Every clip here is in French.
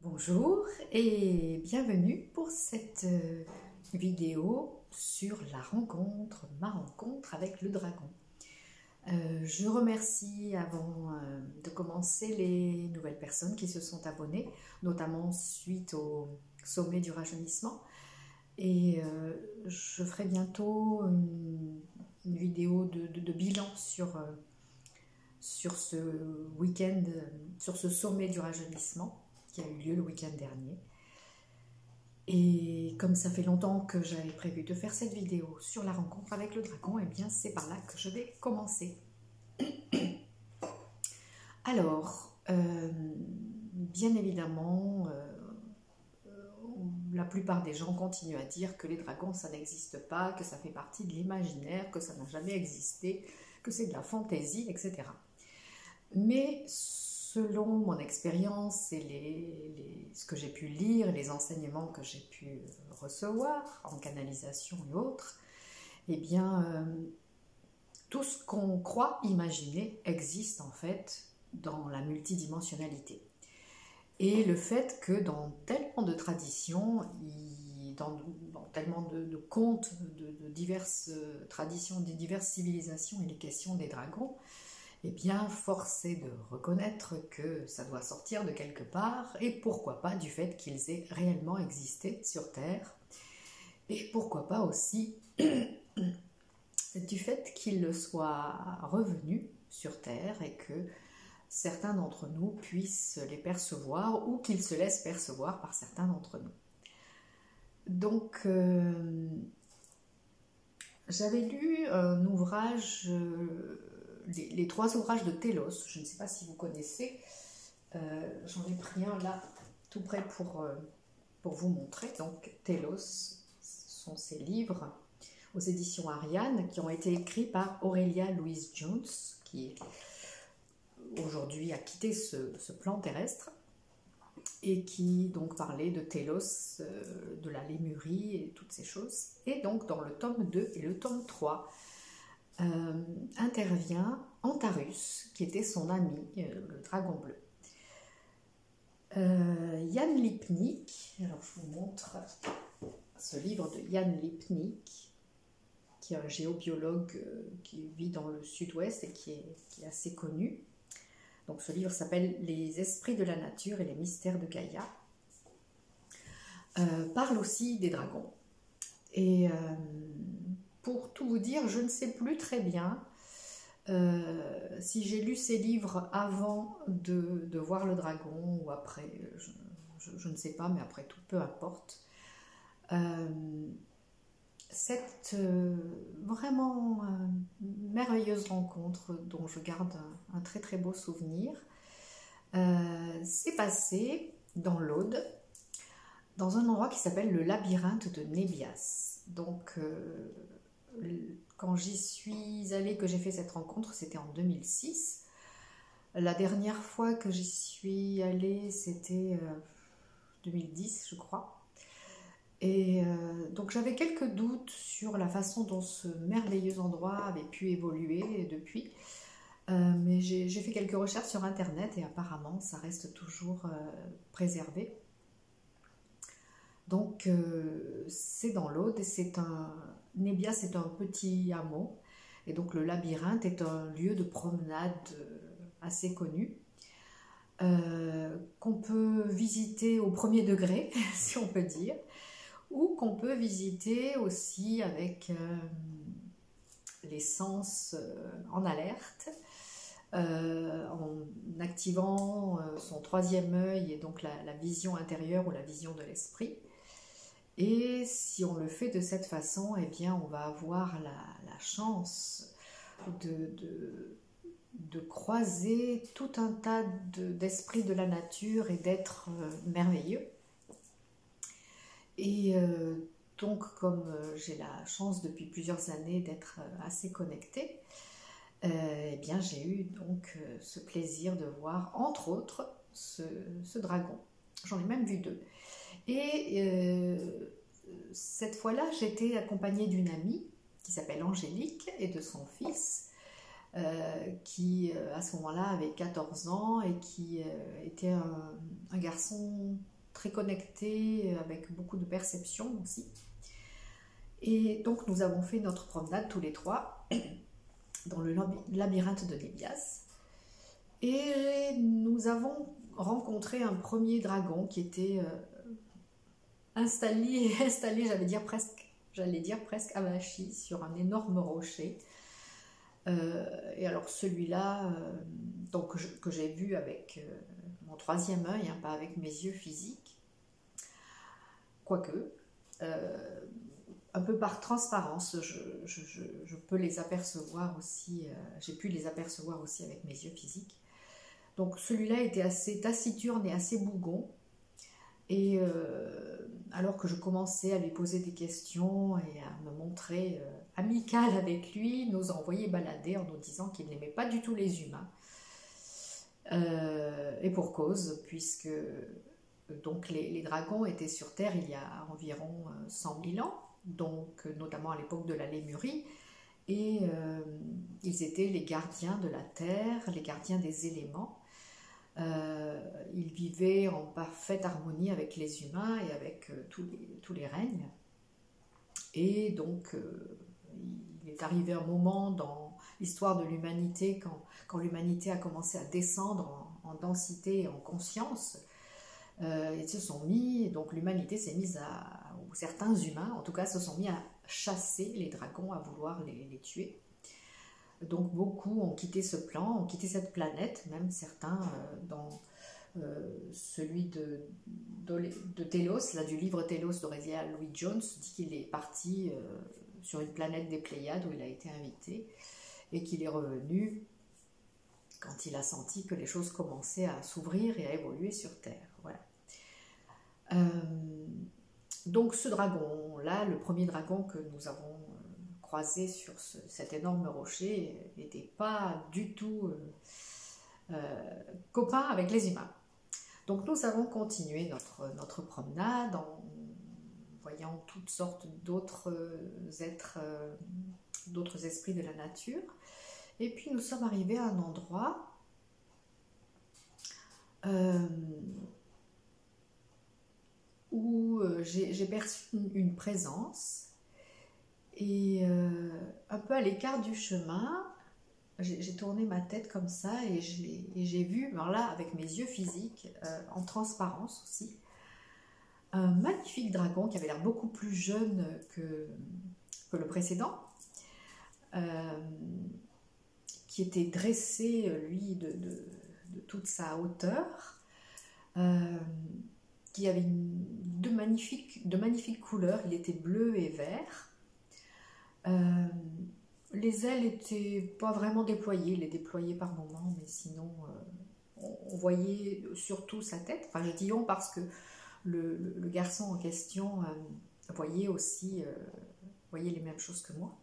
Bonjour et bienvenue pour cette vidéo sur ma rencontre avec le dragon. Je remercie avant de commencer les nouvelles personnes qui se sont abonnées, notamment suite au sommet du rajeunissement. Et je ferai bientôt une vidéo de bilan sur ce week-end, sur ce sommet du rajeunissement qui a eu lieu le week-end dernier. Et comme ça fait longtemps que j'avais prévu de faire cette vidéo sur la rencontre avec le dragon, et bien c'est par là que je vais commencer. Alors, bien évidemment, la plupart des gens continuent à dire que les dragons ça n'existe pas, que ça fait partie de l'imaginaire, que ça n'a jamais existé, que c'est de la fantaisie, etc. Mais selon mon expérience et ce que j'ai pu lire, les enseignements que j'ai pu recevoir en canalisation et autres, eh bien, tout ce qu'on croit imaginer existe en fait dans la multidimensionnalité. Et le fait que dans tellement de traditions, dans tellement de contes, de diverses traditions, de diverses civilisations, il est question des dragons, eh bien, force est de reconnaître que ça doit sortir de quelque part, et pourquoi pas du fait qu'ils aient réellement existé sur Terre, et pourquoi pas aussi du fait qu'ils soient revenus sur Terre et que certains d'entre nous puissent les percevoir ou qu'ils se laissent percevoir par certains d'entre nous. Donc, j'avais lu un ouvrage, les 3 ouvrages de Telos, je ne sais pas si vous connaissez, j'en ai pris un là tout près pour vous montrer. Donc Telos, ce sont ces livres aux éditions Ariane qui ont été écrits par Aurelia Louise Jones, qui aujourd'hui a quitté ce plan terrestre et qui donc parlait de Telos, de la Lémurie et toutes ces choses. Et donc dans le tome 2 et le tome 3 intervient Antarus, qui était son ami, le dragon bleu. Jan Lipnik, alors je vous montre ce livre de Jan Lipnik, qui est un géobiologue qui vit dans le sud-ouest et qui est assez connu. Donc ce livre s'appelle Les esprits de la nature et les mystères de Gaïa. Parle aussi des dragons. Et pour tout vous dire, je ne sais plus très bien si j'ai lu ces livres avant de voir le dragon ou après, je ne sais pas, mais après tout, peu importe. Cette vraiment merveilleuse rencontre dont je garde un très très beau souvenir s'est passée dans l'Aude, dans un endroit qui s'appelle le labyrinthe de Nébias. Donc quand j'y suis allée, que j'ai fait cette rencontre, c'était en 2006. La dernière fois que j'y suis allée, c'était 2010, je crois. Et donc j'avais quelques doutes sur la façon dont ce merveilleux endroit avait pu évoluer depuis. Mais j'ai fait quelques recherches sur internet et apparemment ça reste toujours préservé. Donc c'est dans l'Aude et Nébias c'est un petit hameau et donc le labyrinthe est un lieu de promenade assez connu qu'on peut visiter au premier degré si on peut dire, ou qu'on peut visiter aussi avec les sens en alerte, en activant son 3e œil et donc la vision intérieure ou la vision de l'esprit. Et si on le fait de cette façon, eh bien on va avoir la chance de croiser tout un tas d'esprits de la nature et d'êtres merveilleux. Et donc comme j'ai la chance depuis plusieurs années d'être assez connectée, eh bien j'ai eu donc ce plaisir de voir entre autres ce dragon. J'en ai même vu 2. Et cette fois-là, j'étais accompagnée d'une amie qui s'appelle Angélique et de son fils. qui à ce moment-là avait 14 ans et qui était un garçon très connecté, avec beaucoup de perception aussi. Et donc nous avons fait notre promenade tous les trois dans le labyrinthe de Nébias. Et nous avons rencontré un premier dragon qui était installé, j'allais dire presque avachi sur un énorme rocher. Et alors celui-là, que j'ai vu avec mon troisième œil, hein, pas avec mes yeux physiques, quoique, un peu par transparence, je peux les apercevoir aussi, j'ai pu les apercevoir aussi avec mes yeux physiques. Donc celui-là était assez taciturne et assez bougon, et alors que je commençais à lui poser des questions et à me montrer amicale avec lui, il nous a envoyé balader en nous disant qu'il n'aimait pas du tout les humains. Et pour cause, puisque donc les dragons étaient sur Terre il y a environ 100 000 ans, donc notamment à l'époque de la Lémurie, et ils étaient les gardiens de la Terre, les gardiens des éléments. Ils vivaient en parfaite harmonie avec les humains et avec tous les règnes. Et donc, il est arrivé un moment dans l'histoire de l'humanité, quand l'humanité a commencé à descendre en densité et en conscience, ils se sont mis, donc l'humanité s'est mise ou certains humains, en tout cas, se sont mis à chasser les dragons, à vouloir les tuer. Donc beaucoup ont quitté ce plan, ont quitté cette planète, même certains dans celui de Télos, là, du livre Télos d'Aurélia Louis Jones, dit qu'il est parti sur une planète des Pléiades où il a été invité et qu'il est revenu quand il a senti que les choses commençaient à s'ouvrir et à évoluer sur Terre. Voilà. Donc ce dragon-là, le premier dragon que nous avons croisé sur cet énorme rocher, n'était pas du tout copain avec les humains. Donc nous avons continué notre promenade en voyant toutes sortes d'autres êtres, d'autres esprits de la nature. Et puis nous sommes arrivés à un endroit où j'ai perçu une présence. Et un peu à l'écart du chemin, j'ai tourné ma tête comme ça et j'ai vu, alors là, avec mes yeux physiques, en transparence aussi, un magnifique dragon qui avait l'air beaucoup plus jeune que le précédent, qui était dressé, lui, de toute sa hauteur, qui avait de magnifiques couleurs. Il était bleu et vert. Les ailes n'étaient pas vraiment déployées, il les déployait par moments, mais sinon on voyait surtout sa tête. Enfin, je dis on parce que le garçon en question voyait aussi voyait les mêmes choses que moi,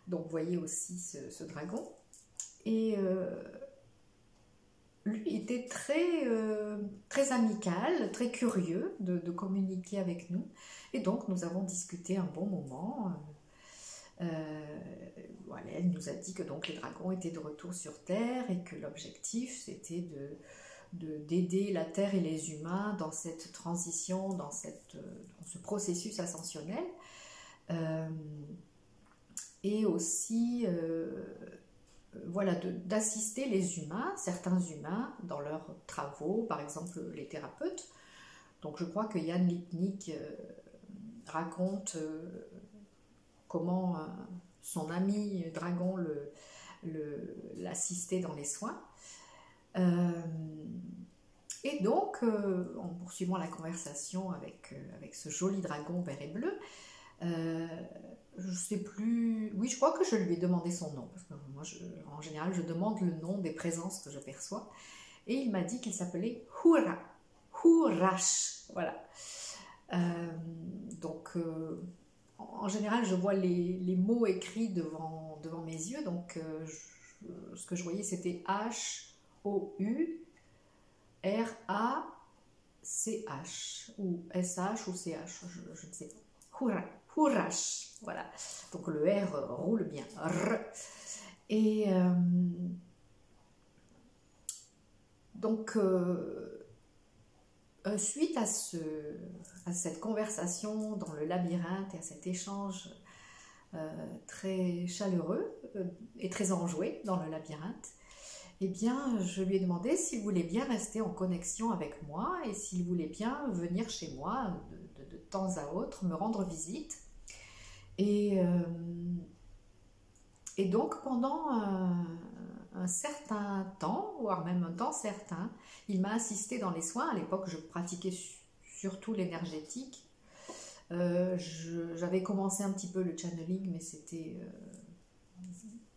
donc voyait aussi ce dragon. Et lui était très amical, très curieux de communiquer avec nous, et donc nous avons discuté un bon moment. Voilà, elle nous a dit que donc les dragons étaient de retour sur Terre et que l'objectif c'était d'aider la Terre et les humains dans cette transition, dans ce processus ascensionnel, et aussi voilà, d'assister les humains, certains humains, dans leurs travaux, par exemple les thérapeutes. Donc je crois que Jan Lipnik raconte comment son ami dragon l'assistait dans les soins. Et donc, en poursuivant la conversation avec ce joli dragon vert et bleu, je ne sais plus... Oui, je crois que je lui ai demandé son nom, parce que moi, en général, je demande le nom des présences que je perçois. Et il m'a dit qu'il s'appelait Hurash. Voilà. Donc... en général, je vois les mots écrits devant mes yeux, donc ce que je voyais c'était H-O-U-R-A-C-H, ou S-H ou C-H, je ne sais pas. Hurash, voilà. Donc le R roule bien. R. Et donc, suite à cette conversation dans le labyrinthe et à cet échange très chaleureux et très enjoué dans le labyrinthe, eh bien, je lui ai demandé s'il voulait bien rester en connexion avec moi et s'il voulait bien venir chez moi de temps à autre, me rendre visite. Et donc, pendant un certain temps, voire même un temps certain, il m'a assisté dans les soins. À l'époque, je pratiquais surtout l'énergétique. J'avais commencé un petit peu le channeling, mais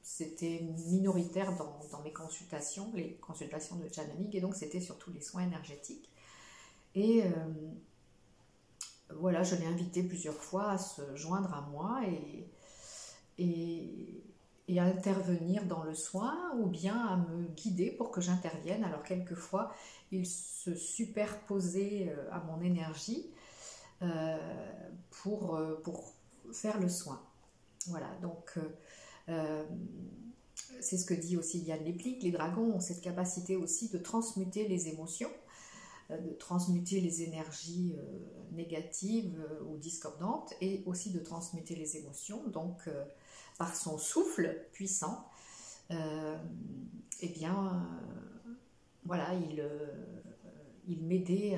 c'était minoritaire dans mes consultations, les consultations de channeling, et donc c'était surtout les soins énergétiques. Et voilà, je l'ai invité plusieurs fois à se joindre à moi et à intervenir dans le soin, ou bien à me guider pour que j'intervienne. Alors quelquefois, il se superposait à mon énergie pour faire le soin. Voilà, donc c'est ce que dit aussi Yann Leplic, les dragons ont cette capacité aussi de transmuter les émotions, de transmuter les énergies négatives ou discordantes, et aussi de transmuter les émotions. Donc par son souffle puissant, eh bien voilà, il m'aidait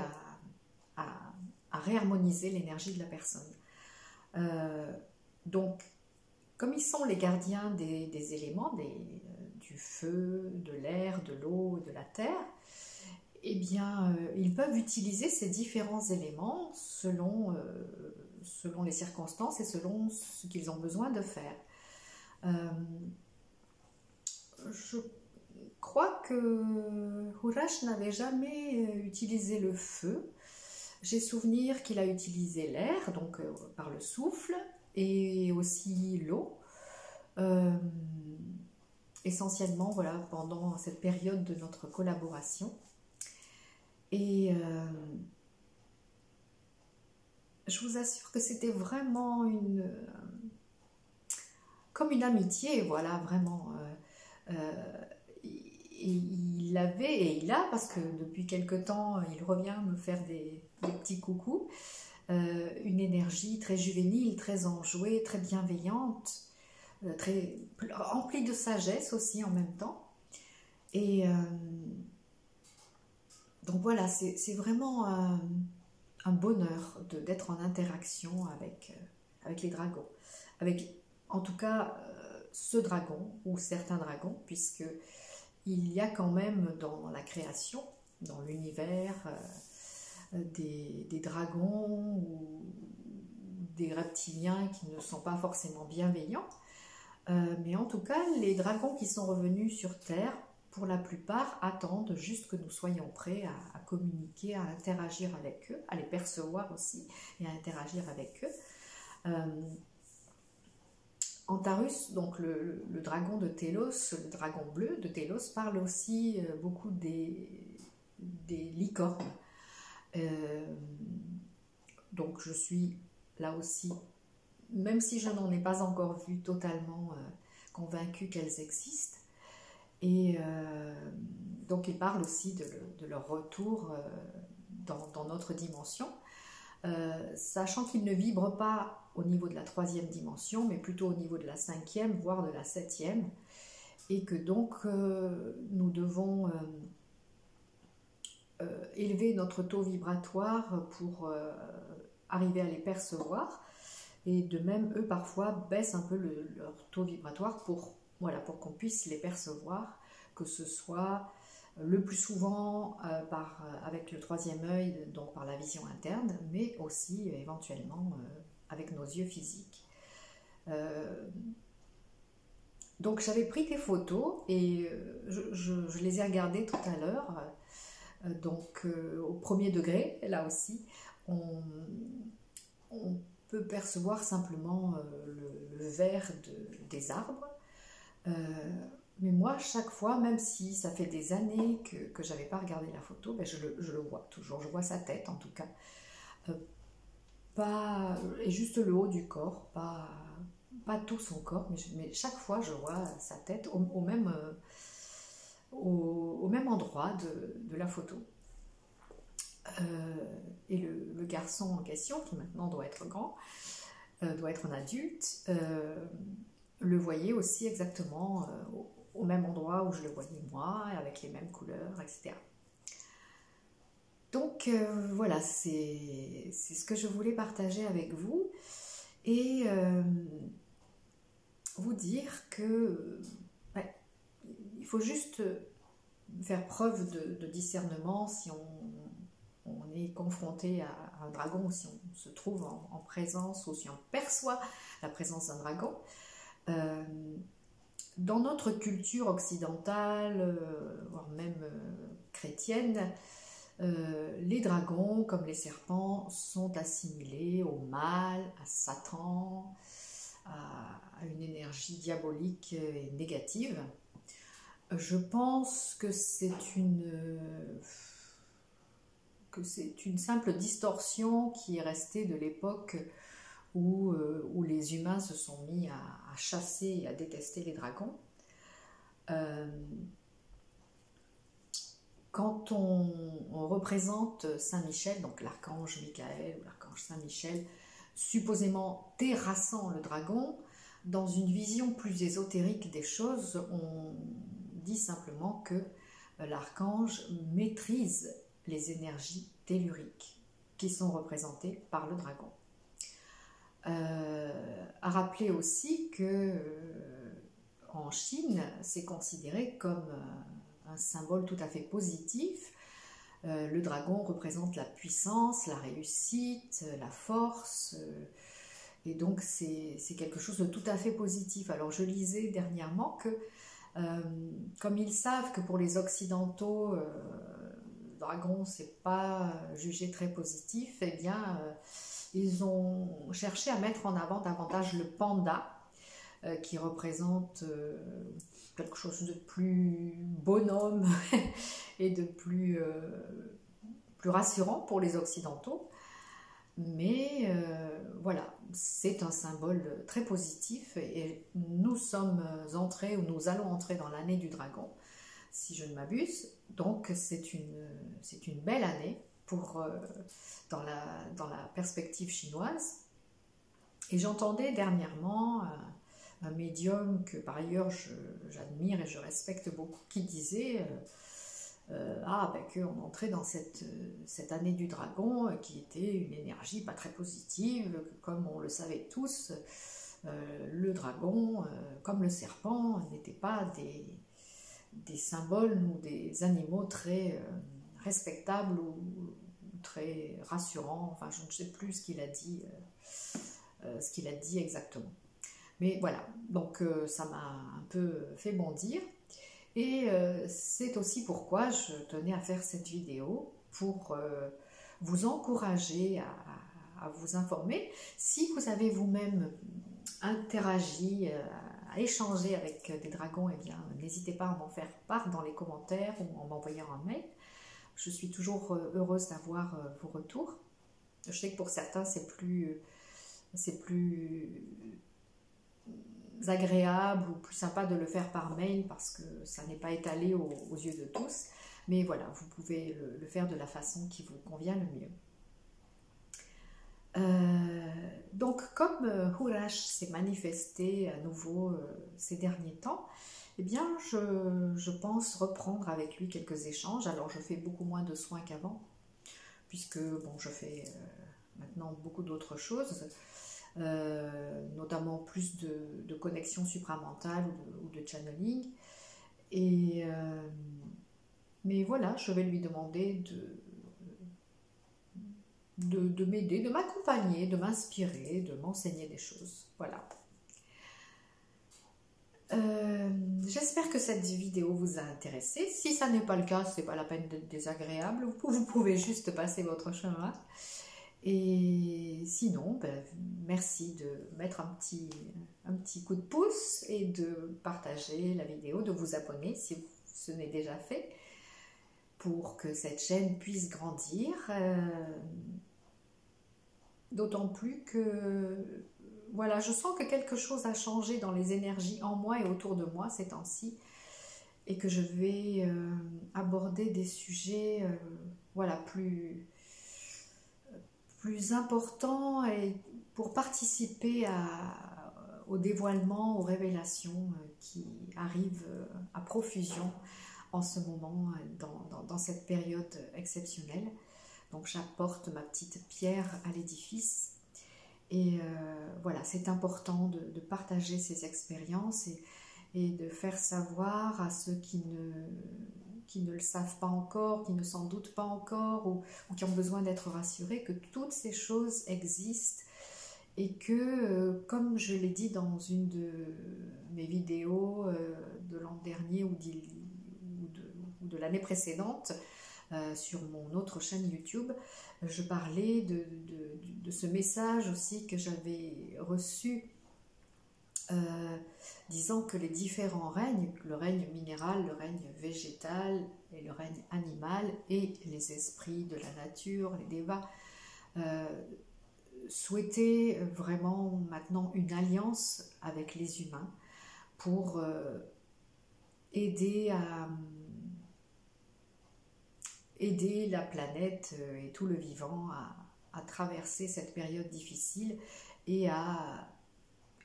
à réharmoniser l'énergie de la personne. Donc, comme ils sont les gardiens des éléments, du feu, de l'air, de l'eau, de la terre, eh bien, ils peuvent utiliser ces différents éléments selon les circonstances et selon ce qu'ils ont besoin de faire. Je crois que Hurach n'avait jamais utilisé le feu. J'ai souvenir qu'il a utilisé l'air, donc par le souffle, et aussi l'eau, essentiellement voilà, pendant cette période de notre collaboration. Et je vous assure que c'était vraiment comme une amitié, voilà, vraiment. Il avait, et il a, parce que depuis quelque temps, il revient me faire des petits coucous, une énergie très juvénile, très enjouée, très bienveillante, très remplie de sagesse aussi en même temps. Et donc voilà, c'est vraiment un bonheur d'être en interaction avec les dragons. Avec, en tout cas, ce dragon, ou certains dragons, puisque il y a quand même dans la création, dans l'univers, des dragons ou des reptiliens qui ne sont pas forcément bienveillants. Mais en tout cas, les dragons qui sont revenus sur Terre, pour la plupart, attendent juste que nous soyons prêts à communiquer, à interagir avec eux, à les percevoir aussi et à interagir avec eux. Antarus, donc le dragon de Télos, le dragon bleu de Télos, parle aussi beaucoup des licornes. Donc je suis là aussi, même si je n'en ai pas encore vu totalement convaincue qu'elles existent. Et donc il parle aussi de leur retour dans notre dimension. Sachant qu'ils ne vibrent pas au niveau de la 3e dimension, mais plutôt au niveau de la 5e, voire de la 7e, et que donc nous devons élever notre taux vibratoire pour arriver à les percevoir, et de même, eux, parfois, baissent un peu leur taux vibratoire pour qu'on puisse les percevoir, que ce soit le plus souvent avec le 3e œil, donc par la vision interne, mais aussi éventuellement avec nos yeux physiques. Donc j'avais pris des photos et je les ai regardées tout à l'heure. Donc au 1er degré, là aussi, on peut percevoir simplement le vert des arbres. Mais moi, chaque fois, même si ça fait des années que je n'avais pas regardé la photo, ben je le vois toujours. Je vois sa tête, en tout cas. Et juste le haut du corps, pas tout son corps, mais chaque fois je vois sa tête au même endroit de la photo. Et le garçon en question, qui maintenant doit être grand, doit être un adulte, le voyait aussi exactement au même endroit où je le voyais moi, avec les mêmes couleurs, etc. Donc voilà, c'est ce que je voulais partager avec vous et vous dire que ouais, il faut juste faire preuve de discernement si on est confronté à un dragon, ou si on se trouve en présence, ou si on perçoit la présence d'un dragon. Dans notre culture occidentale, voire même chrétienne, les dragons, comme les serpents, sont assimilés au mal, à Satan, à une énergie diabolique et négative. Je pense que c'est une simple distorsion qui est restée de l'époque où les humains se sont mis à chasser et à détester les dragons. Quand on représente Saint Michel, donc l'archange Michael ou l'archange Saint Michel, supposément terrassant le dragon, dans une vision plus ésotérique des choses, on dit simplement que l'archange maîtrise les énergies telluriques qui sont représentées par le dragon. À rappeler aussi que en Chine, c'est considéré comme un symbole tout à fait positif. Le dragon représente la puissance, la réussite, la force, et donc c'est quelque chose de tout à fait positif. Alors je lisais dernièrement que, comme ils savent que pour les Occidentaux, le dragon c'est pas jugé très positif, eh bien ils ont cherché à mettre en avant davantage le panda, qui représente quelque chose de plus bonhomme et de plus rassurant pour les Occidentaux. Mais voilà, c'est un symbole très positif et nous sommes entrés, ou nous allons entrer dans l'année du dragon, si je ne m'abuse. Donc c'est une belle année dans la perspective chinoise. Et j'entendais dernièrement un médium que par ailleurs j'admire et je respecte beaucoup, qui disait qu'on entrait dans cette année du dragon qui était une énergie pas très positive, que comme on le savait tous, le dragon, comme le serpent, n'étaient pas des symboles ou des animaux très respectables ou très rassurants. Enfin, je ne sais plus ce qu'il a dit exactement. Mais voilà, donc ça m'a un peu fait bondir. Et c'est aussi pourquoi je tenais à faire cette vidéo, pour vous encourager à vous informer. Si vous avez vous-même interagi, à échanger avec des dragons, eh bien n'hésitez pas à m'en faire part dans les commentaires ou en m'envoyant un mail. Je suis toujours heureuse d'avoir vos retours. Je sais que pour certains c'est plus agréable ou plus sympa de le faire par mail parce que ça n'est pas étalé aux yeux de tous, mais voilà, vous pouvez le faire de la façon qui vous convient le mieux. Donc comme Hurash s'est manifesté à nouveau ces derniers temps, eh bien je pense reprendre avec lui quelques échanges. Alors je fais beaucoup moins de soins qu'avant, puisque bon, je fais maintenant beaucoup d'autres choses, notamment plus de connexion supramentale ou de channeling. Mais voilà, je vais lui demander de m'aider, de m'accompagner, de m'inspirer, de m'enseigner des choses. Voilà. J'espère que cette vidéo vous a intéressé. Si ça n'est pas le cas, c'est pas la peine d'être désagréable. Vous pouvez juste passer votre chemin. Et sinon, merci de mettre un petit coup de pouce et de partager la vidéo, de vous abonner si ce n'est déjà fait, pour que cette chaîne puisse grandir. D'autant plus que voilà, je sens que quelque chose a changé dans les énergies en moi et autour de moi ces temps-ci, et que je vais aborder des sujets voilà, plus importants et pour participer au dévoilement, aux révélations qui arrivent à profusion en ce moment, dans cette période exceptionnelle. Donc j'apporte ma petite pierre à l'édifice. Et voilà, c'est important de partager ces expériences et de faire savoir à ceux qui ne le savent pas encore, qui ne s'en doutent pas encore ou qui ont besoin d'être rassurés, que toutes ces choses existent et que, comme je l'ai dit dans une de mes vidéos de l'an dernier ou de l'année précédente, sur mon autre chaîne YouTube, je parlais de ce message aussi que j'avais reçu disant que les différents règnes, le règne minéral, le règne végétal et le règne animal et les esprits de la nature, les devas, souhaitaient vraiment maintenant une alliance avec les humains pour aider la planète et tout le vivant à traverser cette période difficile et à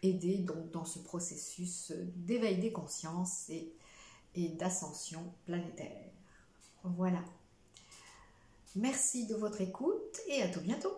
aider donc dans ce processus d'éveil des consciences et d'ascension planétaire. Voilà. Merci de votre écoute et à tout bientôt.